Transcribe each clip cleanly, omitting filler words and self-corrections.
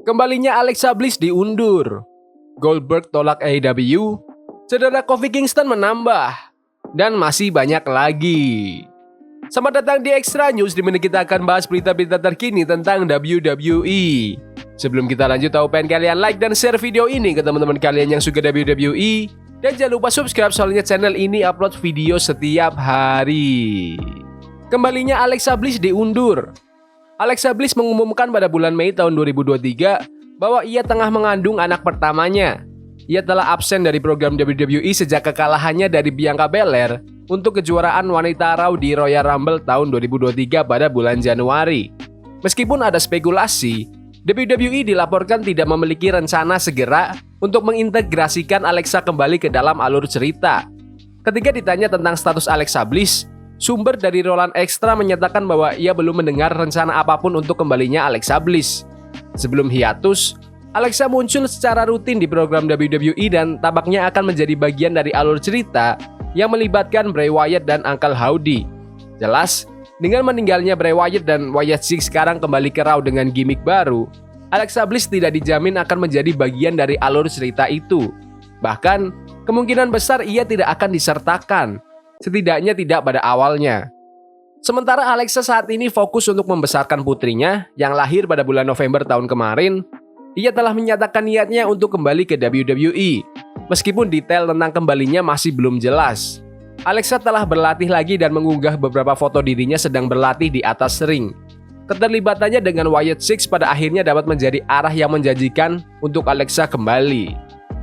Kembalinya Alexa Bliss diundur, Goldberg tolak AEW, cedera Kofi Kingston menambah, dan masih banyak lagi. Selamat datang di Extra News, di mana kita akan bahas berita-berita terkini tentang WWE. Sebelum kita lanjut, tahu pengen kalian like dan share video ini ke teman-teman kalian yang suka WWE. Dan jangan lupa subscribe, soalnya channel ini upload video setiap hari. Kembalinya Alexa Bliss diundur. Alexa Bliss mengumumkan pada bulan Mei tahun 2023 bahwa ia tengah mengandung anak pertamanya. Ia telah absen dari program WWE sejak kekalahannya dari Bianca Belair untuk kejuaraan wanita Raw di Royal Rumble tahun 2023 pada bulan Januari. Meskipun ada spekulasi, WWE dilaporkan tidak memiliki rencana segera untuk mengintegrasikan Alexa kembali ke dalam alur cerita. Ketika ditanya tentang status Alexa Bliss, sumber dari Roland Extra menyatakan bahwa ia belum mendengar rencana apapun untuk kembalinya Alexa Bliss. Sebelum hiatus, Alexa muncul secara rutin di program WWE dan tampaknya akan menjadi bagian dari alur cerita yang melibatkan Bray Wyatt dan Uncle Howdy. Jelas, dengan meninggalnya Bray Wyatt dan Wyatt Six sekarang kembali ke Raw dengan gimmick baru, Alexa Bliss tidak dijamin akan menjadi bagian dari alur cerita itu. Bahkan, kemungkinan besar ia tidak akan disertakan. Setidaknya tidak pada awalnya. Sementara Alexa saat ini fokus untuk membesarkan putrinya yang lahir pada bulan November tahun kemarin. Ia telah menyatakan niatnya untuk kembali ke WWE. Meskipun detail tentang kembalinya masih belum jelas. Alexa telah berlatih lagi dan mengunggah beberapa foto dirinya sedang berlatih di atas ring. Keterlibatannya dengan Wyatt Six pada akhirnya dapat menjadi arah yang menjanjikan untuk Alexa kembali.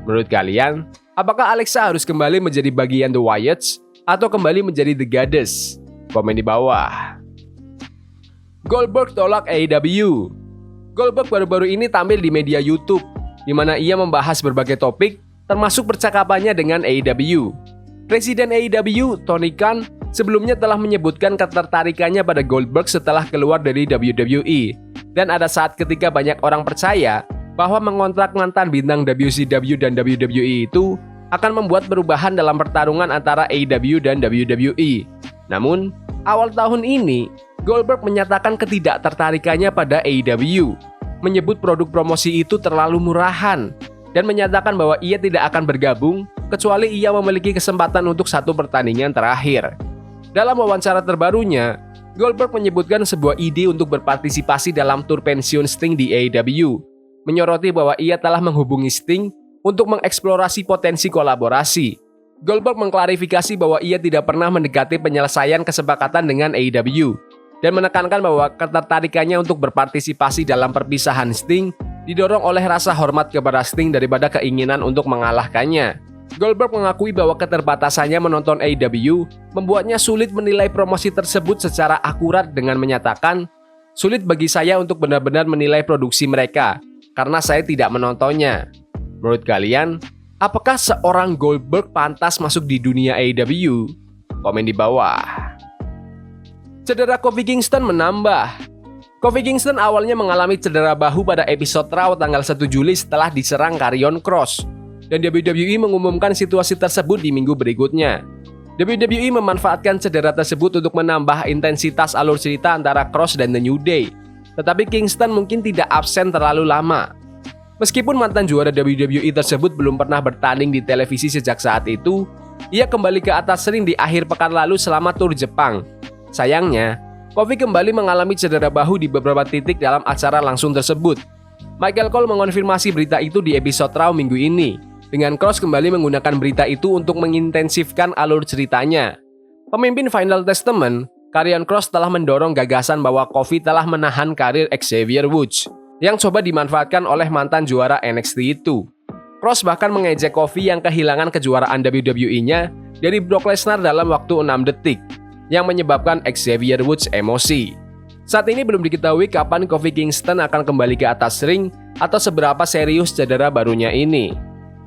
Menurut kalian, apakah Alexa harus kembali menjadi bagian The Wyatts atau kembali menjadi The Goddess? Komen di bawah. Goldberg tolak AEW. Goldberg baru-baru ini tampil di media YouTube, di mana ia membahas berbagai topik, termasuk percakapannya dengan AEW. Presiden AEW, Tony Khan, sebelumnya telah menyebutkan ketertarikannya pada Goldberg setelah keluar dari WWE. Dan ada saat ketika banyak orang percaya bahwa mengontrak mantan bintang WCW dan WWE itu akan membuat perubahan dalam pertarungan antara AEW dan WWE. Namun, awal tahun ini, Goldberg menyatakan ketidaktertarikannya pada AEW, menyebut produk promosi itu terlalu murahan, dan menyatakan bahwa ia tidak akan bergabung kecuali ia memiliki kesempatan untuk satu pertandingan terakhir. Dalam wawancara terbarunya, Goldberg menyebutkan sebuah ide untuk berpartisipasi dalam tur pensiun Sting di AEW, menyoroti bahwa ia telah menghubungi Sting untuk mengeksplorasi potensi kolaborasi. Goldberg mengklarifikasi bahwa ia tidak pernah mendekati penyelesaian kesepakatan dengan AEW dan menekankan bahwa ketertarikannya untuk berpartisipasi dalam perpisahan Sting didorong oleh rasa hormat kepada Sting daripada keinginan untuk mengalahkannya. Goldberg mengakui bahwa keterbatasannya menonton AEW membuatnya sulit menilai promosi tersebut secara akurat dengan menyatakan, "Sulit bagi saya untuk benar-benar menilai produksi mereka karena saya tidak menontonnya." Menurut kalian, apakah seorang Goldberg pantas masuk di dunia AEW? Komen di bawah. Cedera Kofi Kingston menambah. Kofi Kingston awalnya mengalami cedera bahu pada episode Raw tanggal 1 Juli setelah diserang Karrion Kross. Dan WWE mengumumkan situasi tersebut di minggu berikutnya. WWE memanfaatkan cedera tersebut untuk menambah intensitas alur cerita antara Kross dan The New Day. Tetapi Kingston mungkin tidak absen terlalu lama. Meskipun mantan juara WWE tersebut belum pernah bertanding di televisi sejak saat itu, ia kembali ke atas ring di akhir pekan lalu selama tur Jepang. Sayangnya, Kofi kembali mengalami cedera bahu di beberapa titik dalam acara langsung tersebut. Michael Cole mengonfirmasi berita itu di episode Raw minggu ini, dengan Kross kembali menggunakan berita itu untuk mengintensifkan alur ceritanya. Pemimpin Final Testament, Karrion Kross telah mendorong gagasan bahwa Kofi telah menahan karir Xavier Woods yang coba dimanfaatkan oleh mantan juara NXT itu. Kross bahkan mengejek Kofi yang kehilangan kejuaraan WWE-nya dari Brock Lesnar dalam waktu 6 detik, yang menyebabkan Xavier Woods emosi. Saat ini belum diketahui kapan Kofi Kingston akan kembali ke atas ring atau seberapa serius cedera barunya ini.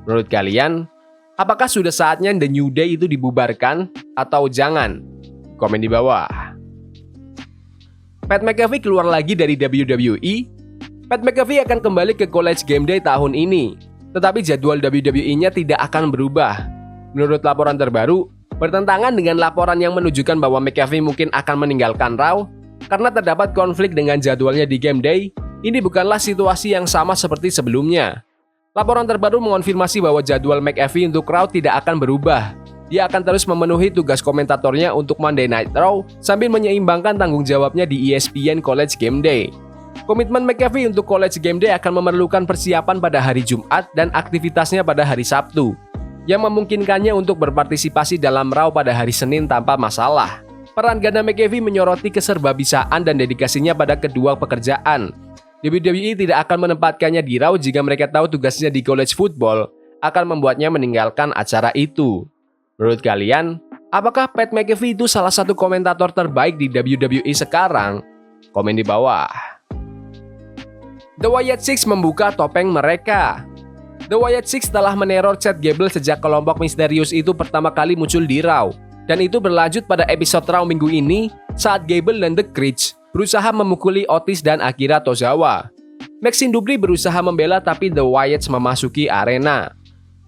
Menurut kalian, apakah sudah saatnya The New Day itu dibubarkan atau jangan? Komen di bawah. Pat McAfee keluar lagi dari WWE. Pat McAfee akan kembali ke College Game Day tahun ini, tetapi jadwal WWE-nya tidak akan berubah. Menurut laporan terbaru, bertentangan dengan laporan yang menunjukkan bahwa McAfee mungkin akan meninggalkan Raw karena terdapat konflik dengan jadwalnya di Game Day ini bukanlah situasi yang sama seperti sebelumnya. Laporan terbaru mengonfirmasi bahwa jadwal McAfee untuk Raw tidak akan berubah. Dia akan terus memenuhi tugas komentatornya untuk Monday Night Raw sambil menyeimbangkan tanggung jawabnya di ESPN College Game Day. Komitmen McAfee untuk College Game Day akan memerlukan persiapan pada hari Jumat dan aktivitasnya pada hari Sabtu, yang memungkinkannya untuk berpartisipasi dalam Raw pada hari Senin tanpa masalah. Peran ganda McAfee menyoroti keserbabisaan dan dedikasinya pada kedua pekerjaan. WWE tidak akan menempatkannya di Raw jika mereka tahu tugasnya di college football akan membuatnya meninggalkan acara itu. Menurut kalian, apakah Pat McAfee itu salah satu komentator terbaik di WWE sekarang? Komen di bawah. The Wyatt Six membuka topeng mereka. The Wyatt Six telah meneror Chad Gable sejak kelompok misterius itu pertama kali muncul di Raw. Dan itu berlanjut pada episode Raw minggu ini saat Gable dan The Creech berusaha memukuli Otis dan Akira Tozawa. Maxine Dupri berusaha membela tapi The Wyatts memasuki arena.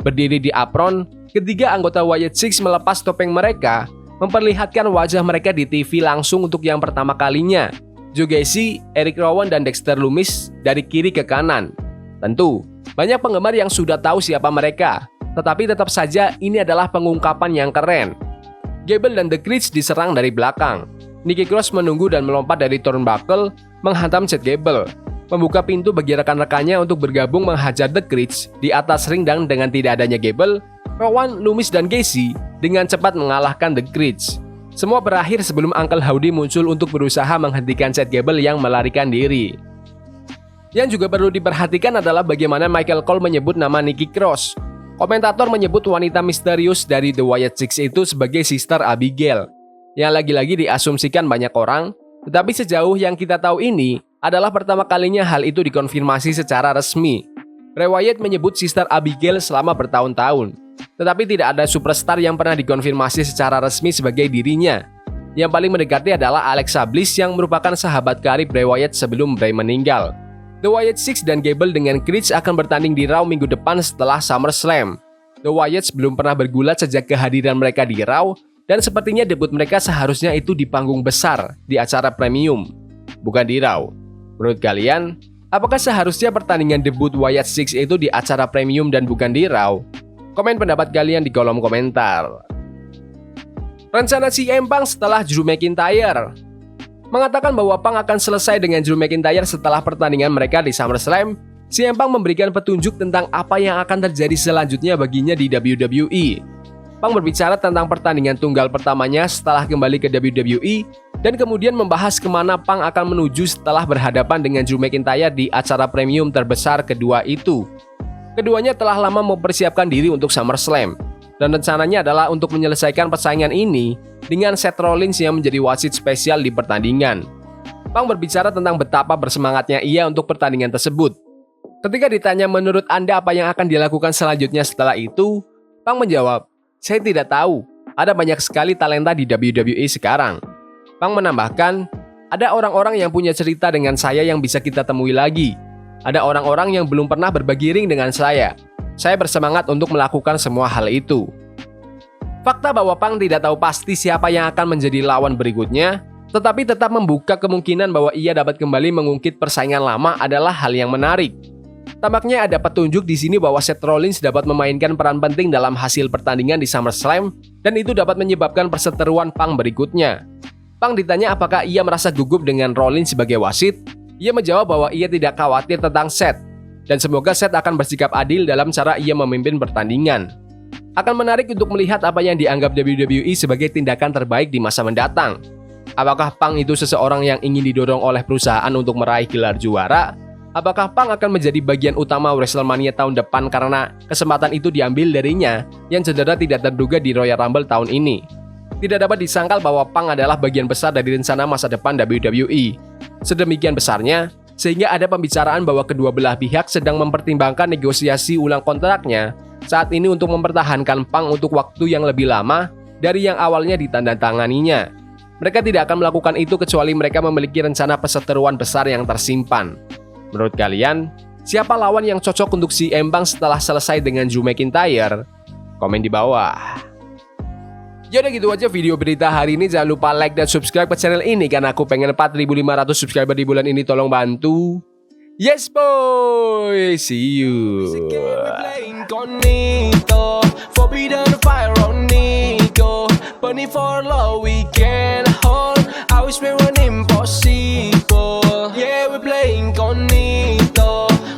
Berdiri di apron, ketiga anggota Wyatt Six melepas topeng mereka, memperlihatkan wajah mereka di TV langsung untuk yang pertama kalinya. Joe Gacy, Eric Rowan, dan Dexter Lumis dari kiri ke kanan. Tentu, banyak penggemar yang sudah tahu siapa mereka, tetapi tetap saja ini adalah pengungkapan yang keren. Gable dan The Creech diserang dari belakang. Nikki Cross menunggu dan melompat dari turnbuckle, menghantam Chad Gable, membuka pintu bagi rekan-rekannya untuk bergabung menghajar The Creech di atas ring, dan dengan tidak adanya Gable, Rowan, Lumis, dan Gacy dengan cepat mengalahkan The Creech. Semua berakhir sebelum Uncle Howdy muncul untuk berusaha menghentikan Chad Gable yang melarikan diri. Yang juga perlu diperhatikan adalah bagaimana Michael Cole menyebut nama Nikki Cross. Komentator menyebut wanita misterius dari The Wyatt Six itu sebagai Sister Abigail, yang lagi-lagi diasumsikan banyak orang, tetapi sejauh yang kita tahu ini adalah pertama kalinya hal itu dikonfirmasi secara resmi. Bray Wyatt menyebut Sister Abigail selama bertahun-tahun, tetapi tidak ada superstar yang pernah dikonfirmasi secara resmi sebagai dirinya. Yang paling mendekati adalah Alexa Bliss yang merupakan sahabat karib Bray Wyatt sebelum Bray meninggal. The Wyatt Six dan Gable dengan Creech akan bertanding di Raw minggu depan setelah SummerSlam. The Wyatts belum pernah bergulat sejak kehadiran mereka di Raw, dan sepertinya debut mereka seharusnya itu di panggung besar, di acara premium, bukan di Raw. Menurut kalian, apakah seharusnya pertandingan debut Wyatt Six itu di acara premium dan bukan di Raw? Komen pendapat kalian di kolom komentar. Rencana CM Punk setelah Drew McIntyre. Mengatakan bahwa Punk akan selesai dengan Drew McIntyre setelah pertandingan mereka di SummerSlam, CM Punk memberikan petunjuk tentang apa yang akan terjadi selanjutnya baginya di WWE. Punk berbicara tentang pertandingan tunggal pertamanya setelah kembali ke WWE, dan kemudian membahas kemana Punk akan menuju setelah berhadapan dengan Drew McIntyre di acara premium terbesar kedua itu. Keduanya telah lama mempersiapkan diri untuk SummerSlam, dan rencananya adalah untuk menyelesaikan persaingan ini dengan Seth Rollins yang menjadi wasit spesial di pertandingan. Punk berbicara tentang betapa bersemangatnya ia untuk pertandingan tersebut. Ketika ditanya menurut Anda apa yang akan dilakukan selanjutnya setelah itu, Punk menjawab, "Saya tidak tahu, ada banyak sekali talenta di WWE sekarang." Punk menambahkan, "Ada orang-orang yang punya cerita dengan saya yang bisa kita temui lagi. Ada orang-orang yang belum pernah berbagi ring dengan saya. Saya bersemangat untuk melakukan semua hal itu." Fakta bahwa Punk tidak tahu pasti siapa yang akan menjadi lawan berikutnya, tetapi tetap membuka kemungkinan bahwa ia dapat kembali mengungkit persaingan lama adalah hal yang menarik. Tampaknya ada petunjuk di sini bahwa Seth Rollins dapat memainkan peran penting dalam hasil pertandingan di SummerSlam, dan itu dapat menyebabkan perseteruan Punk berikutnya. Punk ditanya apakah ia merasa gugup dengan Rollins sebagai wasit. Ia menjawab bahwa ia tidak khawatir tentang Seth, dan semoga Seth akan bersikap adil dalam cara ia memimpin pertandingan. Akan menarik untuk melihat apa yang dianggap WWE sebagai tindakan terbaik di masa mendatang. Apakah Punk itu seseorang yang ingin didorong oleh perusahaan untuk meraih gelar juara? Apakah Punk akan menjadi bagian utama WrestleMania tahun depan karena kesempatan itu diambil darinya yang cedera tidak terduga di Royal Rumble tahun ini? Tidak dapat disangkal bahwa Punk adalah bagian besar dari rencana masa depan WWE. Sedemikian besarnya, sehingga ada pembicaraan bahwa kedua belah pihak sedang mempertimbangkan negosiasi ulang kontraknya saat ini untuk mempertahankan Punk untuk waktu yang lebih lama dari yang awalnya ditandatanganinya. Mereka tidak akan melakukan itu kecuali mereka memiliki rencana perseteruan besar yang tersimpan. Menurut kalian, siapa lawan yang cocok untuk CM Punk setelah selesai dengan Drew McIntyre? Komen di bawah. Yaudah gitu aja video berita hari ini. Jangan lupa like dan subscribe ke channel ini karena aku pengen 4.500 subscriber di bulan ini. Tolong bantu. Yes boy, see you. Incognito, forbidden fire on Nico. Bunny for love we can hold. I wish we running